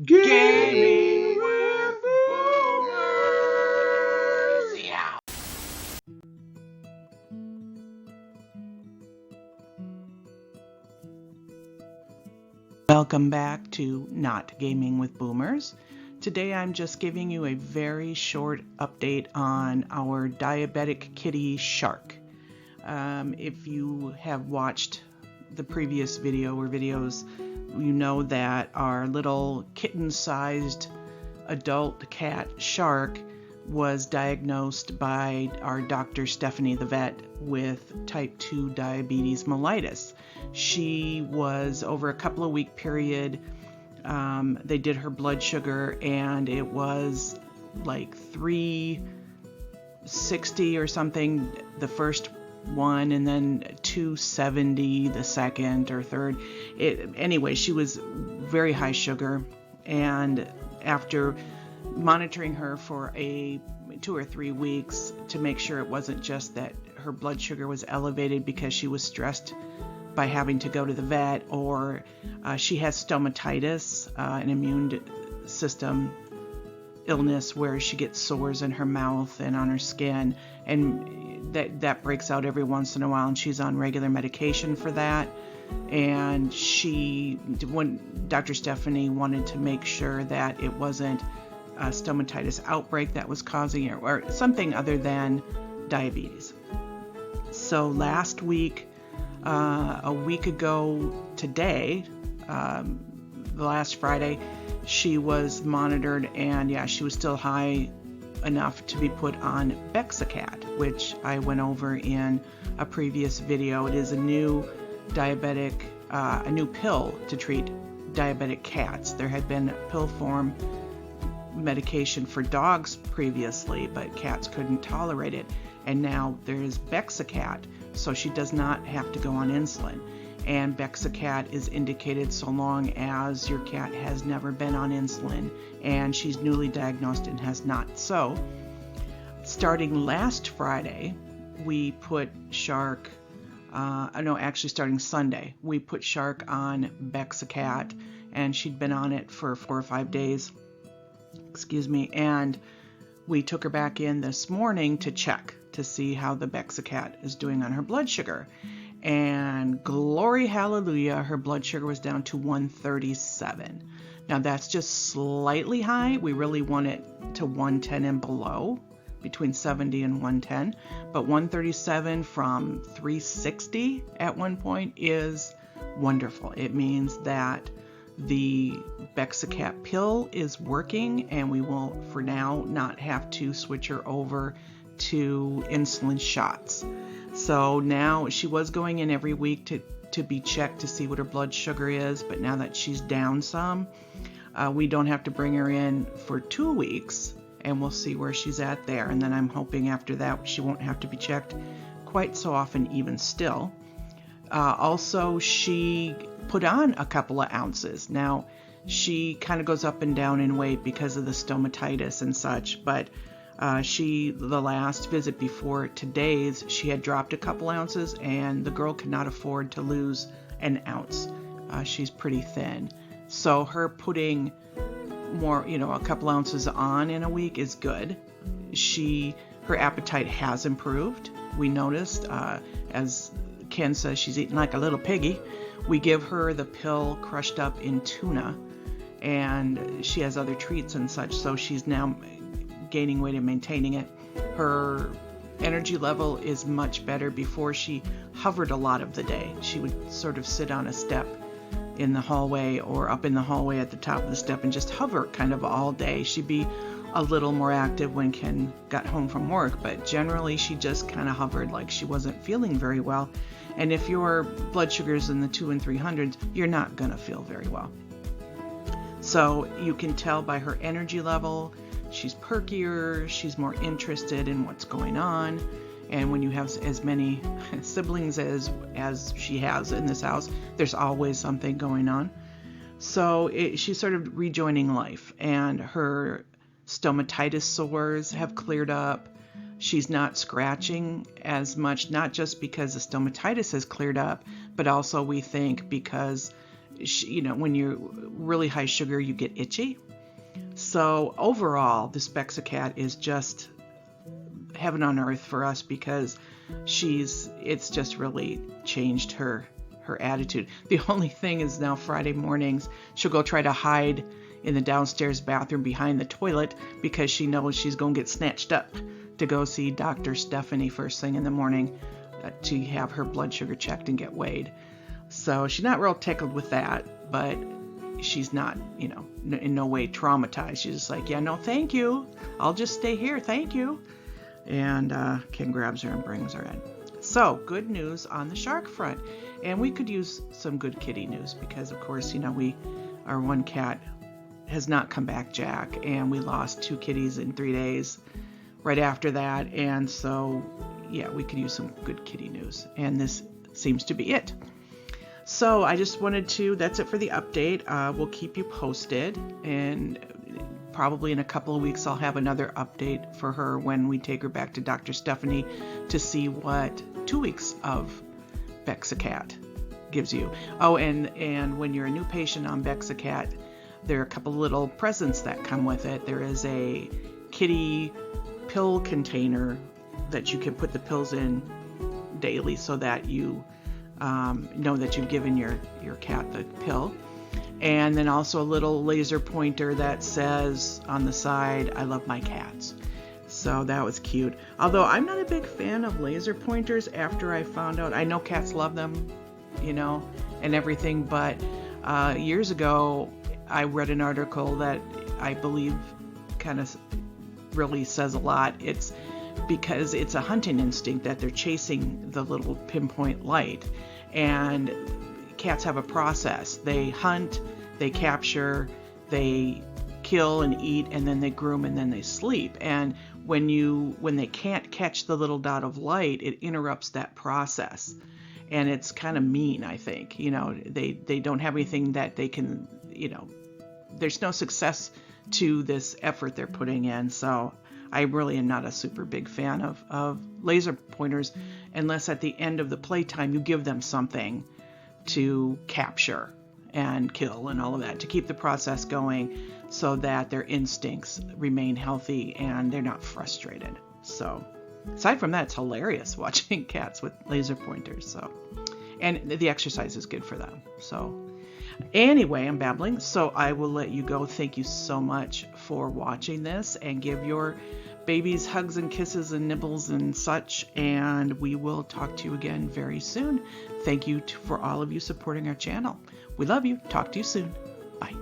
Gaming with Boomers! Yeah. Welcome back to Not Gaming with Boomers. Today I'm just giving you a very short update on our diabetic kitty Shark. If you have watched the previous video or videos, you know that our little kitten-sized adult cat Shark was diagnosed by our Dr. Stephanie the vet with type 2 diabetes mellitus. She was over a couple of week period. They did her blood sugar and it was like 360 or something the first one, and then 270 the second or third. Anyway, she was very high sugar, and after monitoring her for 2 or 3 weeks to make sure it wasn't just that her blood sugar was elevated because she was stressed by having to go to the vet, or she has stomatitis, an immune system illness where she gets sores in her mouth and on her skin, and that breaks out every once in a while, and she's on regular medication for that. And when Dr. Stephanie wanted to make sure that it wasn't a stomatitis outbreak that was causing it, or something other than diabetes. So last week, a week ago today, last Friday, she was monitored, and yeah, she was still high enough to be put on Bexacat, which I went over in a previous video. It is a new a new pill to treat diabetic cats. There had been pill form medication for dogs previously, but cats couldn't tolerate it, and now there's Bexacat, so she does not have to go on insulin. And Bexacat is indicated so long as your cat has never been on insulin and she's newly diagnosed and has not. So starting last Friday, we put Shark, starting Sunday, we put Shark on Bexacat, and she'd been on it for 4 or 5 days, and we took her back in this morning to check to see how the Bexacat is doing on her blood sugar. And glory hallelujah, her blood sugar was down to 137. Now that's just slightly high. We really want it to 110 and below, between 70 and 110. But 137 from 360 at one point is wonderful. It means that the Bexacat pill is working, and we will, for now, not have to switch her over to insulin shots. So now she was going in every week to be checked to see what her blood sugar is, but now that she's down some, we don't have to bring her in for 2 weeks, and we'll see where she's at there. And then I'm hoping after that she won't have to be checked quite so often even still. Also, she put on a couple of ounces. Now, she kind of goes up and down in weight because of the stomatitis and such, but the last visit before today's, she had dropped a couple ounces, and the girl could not afford to lose an ounce. She's pretty thin. So her putting more, a couple ounces on in a week is good. Her appetite has improved. We noticed, as Ken says, she's eating like a little piggy. We give her the pill crushed up in tuna, and she has other treats and such, so she's now gaining weight and maintaining it. Her energy level is much better. Before, she hovered a lot of the day. She would sort of sit on a step in the hallway or up in the hallway at the top of the step and just hover kind of all day. She'd be a little more active when Ken got home from work, but generally she just kind of hovered like she wasn't feeling very well. And if your blood sugar's in the 200 and 300s, you're not gonna feel very well. So you can tell by her energy level, she's perkier, she's more interested in what's going on. And when you have as many siblings as she has in this house, there's always something going on. So she's sort of rejoining life, and her stomatitis sores have cleared up. She's not scratching as much, not just because the stomatitis has cleared up, but also we think because when you're really high sugar, you get itchy. So overall, this Bexacat is just heaven on earth for us because it's just really changed her attitude. The only thing is now Friday mornings, she'll go try to hide in the downstairs bathroom behind the toilet because she knows she's going to get snatched up to go see Dr. Stephanie first thing in the morning to have her blood sugar checked and get weighed. So she's not real tickled with that, but she's not, in no way traumatized. She's just like, yeah, no, thank you. I'll just stay here. Thank you. And Ken grabs her and brings her in. So good news on the shark front. And we could use some good kitty news because, of course, our one cat has not come back, Jack, and we lost 2 kitties in 3 days right after that. And so, yeah, we could use some good kitty news. And this seems to be it. So I just that's it for the update. We'll keep you posted, and probably in a couple of weeks I'll have another update for her when we take her back to Dr. Stephanie to see what 2 weeks of Bexacat gives you. Oh, and when you're a new patient on Bexacat, there are a couple little presents that come with it. There is a kitty pill container that you can put the pills in daily so that you know that you've given your cat the pill. And then also a little laser pointer that says on the side, I love my cats. So that was cute. Although I'm not a big fan of laser pointers after I found out. I know cats love them, and everything. But years ago, I read an article that I believe kind of really says a lot. It's because it's a hunting instinct that they're chasing the little pinpoint light. And cats have a process. They hunt, they capture, they kill and eat, and then they groom, and then they sleep. And when they can't catch the little dot of light, it interrupts that process. And it's kind of mean, I think. They don't have anything that they can, there's no success to this effort they're putting in. So I really am not a super big fan of laser pointers unless at the end of the playtime you give them something to capture and kill and all of that to keep the process going so that their instincts remain healthy and they're not frustrated. So aside from that, it's hilarious watching cats with laser pointers. So, and the exercise is good for them. So anyway, I'm babbling, so I will let you go. Thank you so much for watching this, and give your babies hugs and kisses and nibbles and such, and we will talk to you again very soon. Thank you for all of you supporting our channel. We love you. Talk to you soon. Bye.